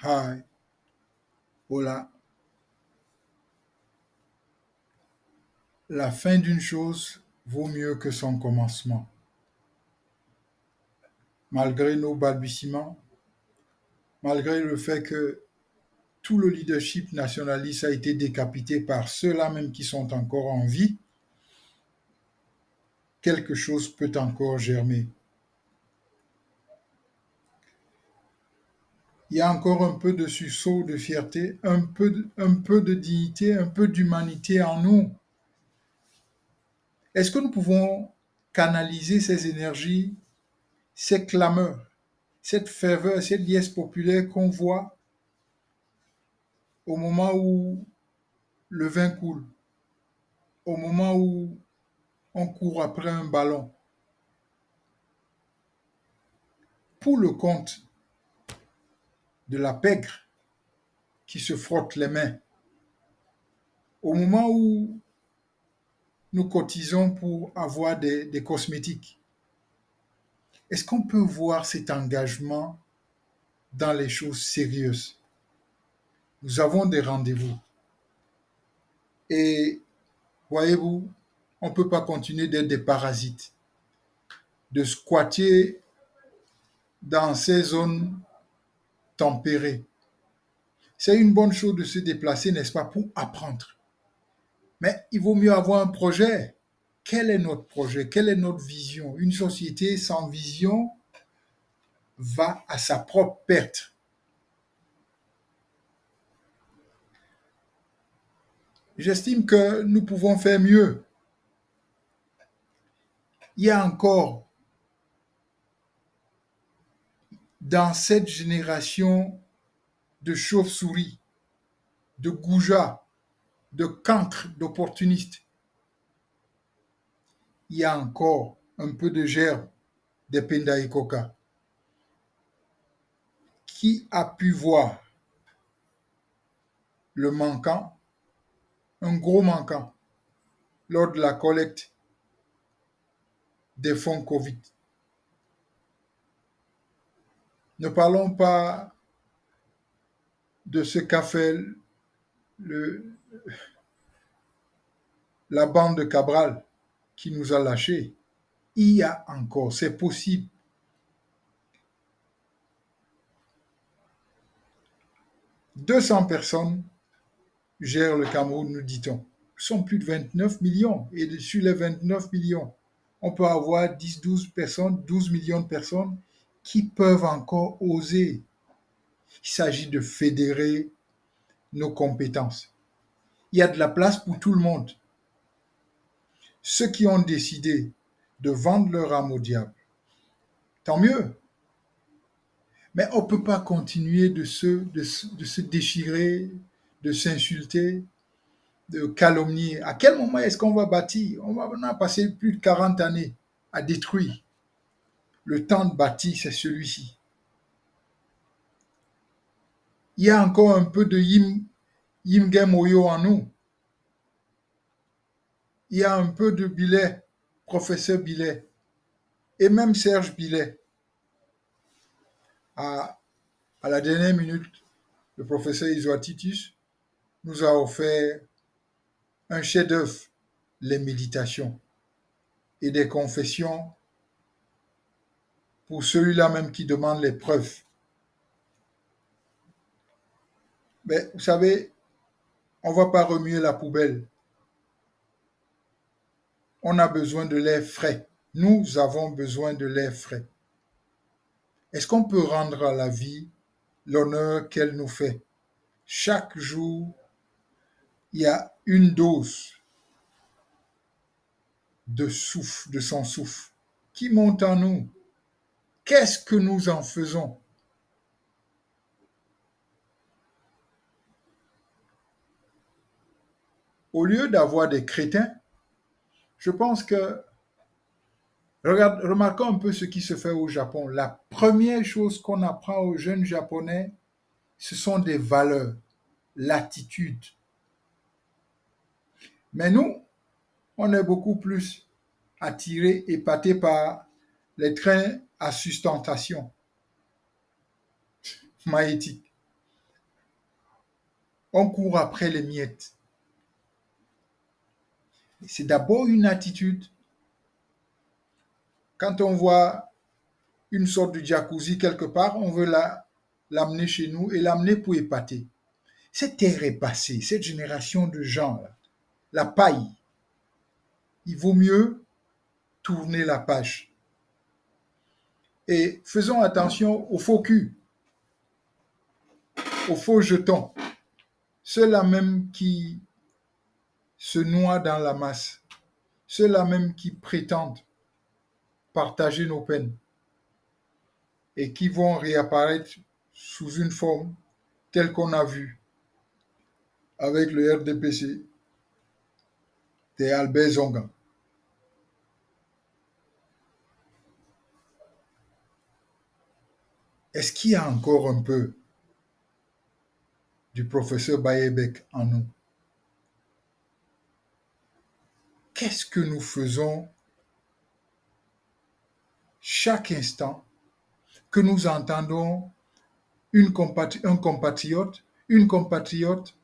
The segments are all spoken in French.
Hi, hola. La fin d'une chose vaut mieux que son commencement. Malgré nos balbutiements, malgré le fait que tout le leadership nationaliste a été décapité par ceux-là même qui sont encore en vie, quelque chose peut encore germer. Il y a encore un peu de sursaut de fierté, un peu de dignité, un peu d'humanité en nous. Est-ce que nous pouvons canaliser ces énergies, ces clameurs, cette ferveur, cette liesse populaire qu'on voit au moment où le vin coule, au moment où on court après un ballon, pour le compte de la pègre qui se frotte les mains, au moment où nous cotisons pour avoir des cosmétiques, est-ce qu'on peut voir cet engagement dans les choses sérieuses? Nous avons des rendez-vous et voyez-vous, on ne peut pas continuer d'être des parasites, de squatter dans ces zones tempérées. C'est une bonne chose de se déplacer, n'est-ce pas, pour apprendre. Mais il vaut mieux avoir un projet. Quel est notre projet? Quelle est notre vision? Une société sans vision va à sa propre perte. J'estime que nous pouvons faire mieux. Il y a encore dans cette génération de chauves-souris, de goujats, de cancres, d'opportunistes, il y a encore un peu de gerbe des Penda et Coca. Qui a pu voir le manquant, un gros manquant, lors de la collecte des fonds Covid? Ne parlons pas de ce qu'a fait le- la bande de Cabral qui nous a lâchés. Il y a encore, c'est possible. 200 personnes gèrent le Cameroun, nous dit-on. Ce sont plus de 29 millions. Et sur les 29 millions, on peut avoir 10, 12 personnes, 12 millions de personnes qui peuvent encore oser. Il s'agit de fédérer nos compétences. Il y a de la place pour tout le monde. Ceux qui ont décidé de vendre leur âme au diable, tant mieux. Mais on ne peut pas continuer de se déchirer, de s'insulter, de calomnier. À quel moment est-ce qu'on va bâtir? On a passé plus de 40 années à détruire. Le temps de bâtir, c'est celui-ci. Il y a encore un peu de Yim Game Oyo en nous. Il y a un peu de Billet, professeur Billet, et même Serge Billet. À, à la dernière minute, le professeur Isoa Titus nous a offert un chef-d'œuvre, les méditations et des confessions pour celui-là même qui demande les preuves. Mais vous savez, on ne va pas remuer la poubelle. On a besoin de l'air frais. Nous avons besoin de l'air frais. Est-ce qu'on peut rendre à la vie l'honneur qu'elle nous fait? Chaque jour, il y a une dose de souffle, de son souffle, qui monte en nous. Qu'est-ce que nous en faisons? Au lieu d'avoir des crétins, je pense que, remarquons un peu ce qui se fait au Japon. La première chose qu'on apprend aux jeunes Japonais, ce sont des valeurs, l'attitude. Mais nous, on est beaucoup plus attirés, épatés par les trains à sustentation magnétique. On court après les miettes. C'est d'abord une attitude. Quand on voit une sorte de jacuzzi quelque part, on veut l'amener chez nous et l'amener pour épater. Cette ère est passée, cette génération de gens, là, la paille. Il vaut mieux tourner la page. Et faisons attention aux faux culs, aux faux jetons, ceux-là même qui se noient dans la masse, ceux-là même qui prétendent partager nos peines et qui vont réapparaître sous une forme telle qu'on a vu avec le RDPC de Albert Zonga. Est-ce qu'il y a encore un peu du professeur Bayebek en nous? Qu'est-ce que nous faisons chaque instant que nous entendons un compatriote, une compatriote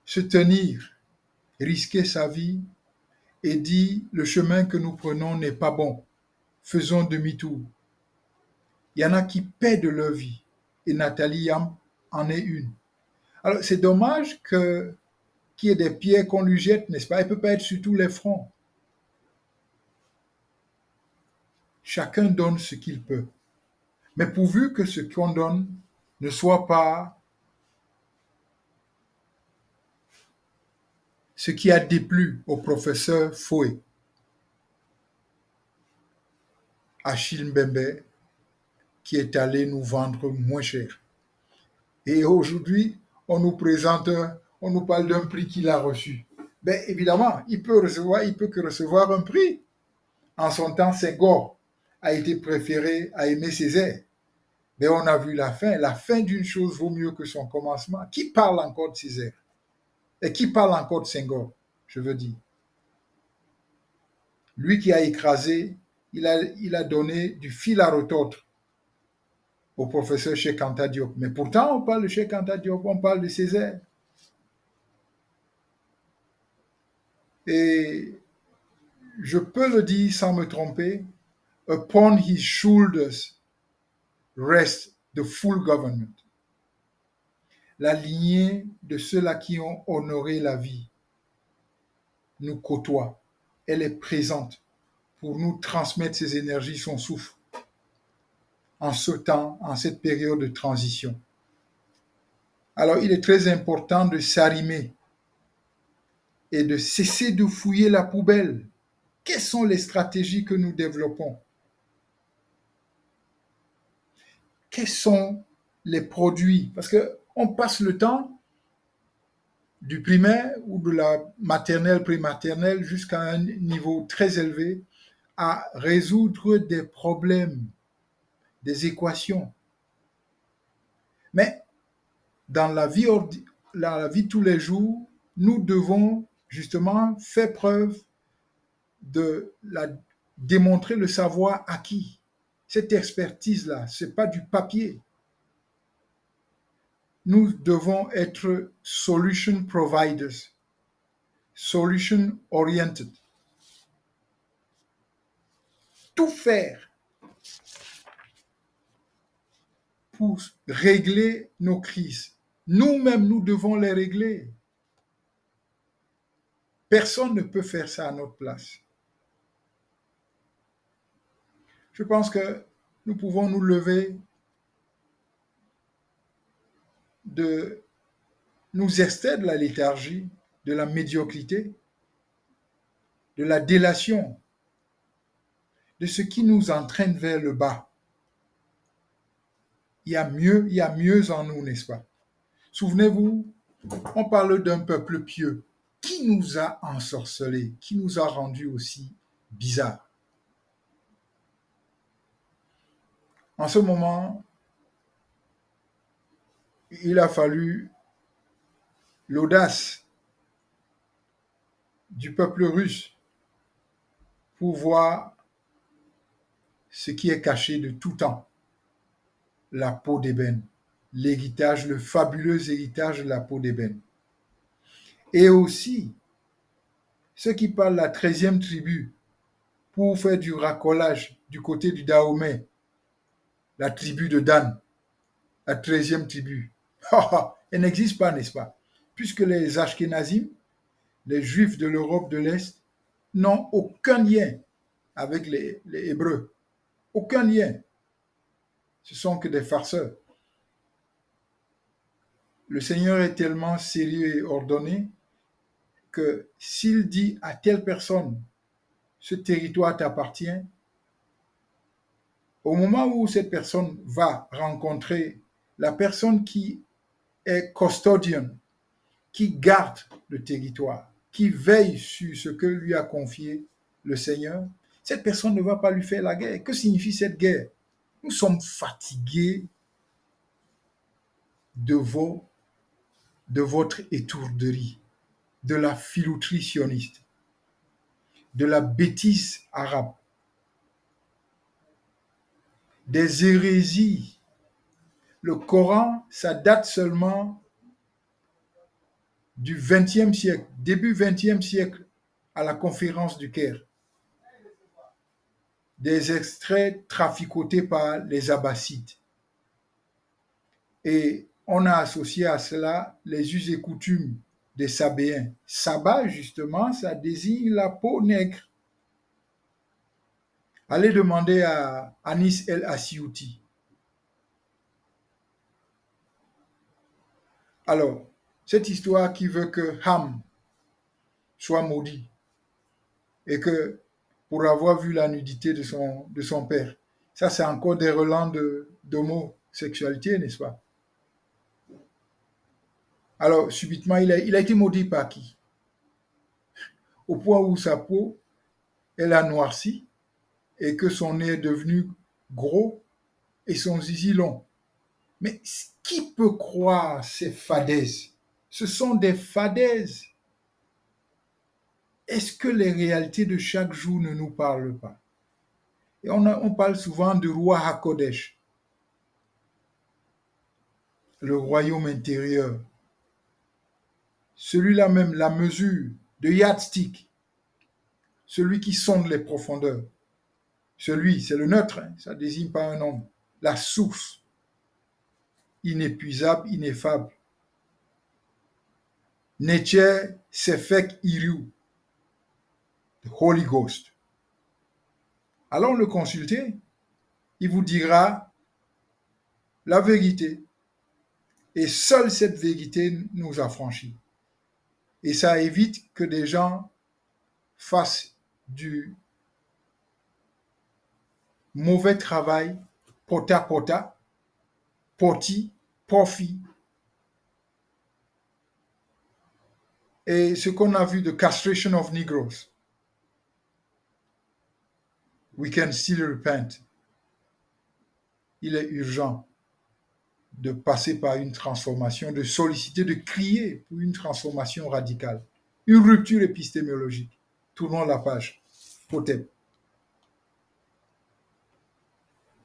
se tenir, risquer sa vie et dire le chemin que nous prenons n'est pas bon, faisons demi-tour. Il y en a qui paient de leur vie et Nathalie Yam en est une. Alors c'est dommage qu'il y ait des pierres qu'on lui jette, n'est-ce pas? Elle ne peut pas être sur tous les fronts. Chacun donne ce qu'il peut. Mais pourvu que ce qu'on donne ne soit pas ce qui a déplu au professeur Foué, Achille Mbembe, qui est allé nous vendre moins cher. Et aujourd'hui, on nous présente, on nous parle d'un prix qu'il a reçu. Ben évidemment, il peut que recevoir un prix. En son temps, Senghor a été préféré à Aimé Césaire. Mais on a vu la fin. La fin d'une chose vaut mieux que son commencement. Qui parle encore de Césaire? Et qui parle encore de Senghor, je veux dire? Lui qui a écrasé, il a donné du fil à retordre au professeur Cheikh Anta Diop. Mais pourtant, on parle de Cheikh Anta Diop, on parle de Césaire. Et je peux le dire sans me tromper, upon his shoulders rest the full government. La lignée de ceux-là qui ont honoré la vie nous côtoie. Elle est présente pour nous transmettre ses énergies, son souffle, en ce temps, en cette période de transition. Alors, il est très important de s'arrimer et de cesser de fouiller la poubelle. Quelles sont les stratégies que nous développons? Quels sont les produits? Parce qu'on passe le temps du primaire ou de la maternelle, prématernelle jusqu'à un niveau très élevé à résoudre des problèmes, des équations. Mais dans la vie de tous les jours, nous devons justement faire preuve de démontrer le savoir acquis. Cette expertise-là, ce n'est pas du papier. Nous devons être solution providers, solution oriented. Tout faire pour régler nos crises. Nous-mêmes, nous devons les régler. Personne ne peut faire ça à notre place. Je pense que nous pouvons nous lever de nous extraire de la léthargie, de la médiocrité, de la délation, de ce qui nous entraîne vers le bas. Il y a mieux en nous, n'est-ce pas? Souvenez-vous, on parle d'un peuple pieux. Qui nous a ensorcelés? Qui nous a rendus aussi bizarres? En ce moment, il a fallu l'audace du peuple russe pour voir ce qui est caché de tout temps, la peau d'ébène. l'héritage, le fabuleux héritage de la peau d'ébène. Et aussi, ceux qui parlent la 13e tribu pour faire du racolage du côté du Dahomey, la tribu de Dan, la 13e tribu. Elle n'existe pas, n'est-ce pas? Puisque les Ashkénazim, les Juifs de l'Europe de l'Est, n'ont aucun lien avec les Hébreux. Aucun lien. Ce sont que des farceurs. Le Seigneur est tellement sérieux et ordonné que s'il dit à telle personne, ce territoire t'appartient, au moment où cette personne va rencontrer la personne qui est custodian, qui garde le territoire, qui veille sur ce que lui a confié le Seigneur, cette personne ne va pas lui faire la guerre. Que signifie cette guerre? Nous sommes fatigués de votre étourderie, de la filouterie sioniste, de la bêtise arabe, des hérésies. Le Coran, ça date seulement du XXe siècle, début XXe siècle, à la conférence du Caire. Des extraits traficotés par les Abbassides. Et on a associé à cela les us et coutumes des Sabéens. Saba, justement, ça désigne la peau nègre. Allez demander à Anis El Assiouti. Alors, cette histoire qui veut que Ham soit maudit et que pour avoir vu la nudité de son père, ça c'est encore des relents d'homosexualité, n'est-ce pas? Alors, subitement, il a été maudit par qui? Au point où sa peau, elle a noirci et que son nez est devenu gros et son zizi long. Mais qui peut croire ces fadaises? Ce sont des fadaises. Est-ce que les réalités de chaque jour ne nous parlent pas? Et on parle souvent de roi HaKodesh, le royaume intérieur. Celui-là même, la mesure de yardstick, celui qui sonde les profondeurs. Celui, c'est le neutre, hein, ça désigne pas un homme. La source, inépuisable, ineffable. Neche Sefek Iriu, the Holy Ghost. Allons le consulter, il vous dira la vérité. Et seule cette vérité nous affranchit. Et ça évite que des gens fassent du mauvais travail, pota pota, poti, profit. Et ce qu'on a vu de castration of Negroes, we can still repent. Il est urgent de passer par une transformation, de solliciter, de crier pour une transformation radicale, une rupture épistémologique. Tournons la page. Potep.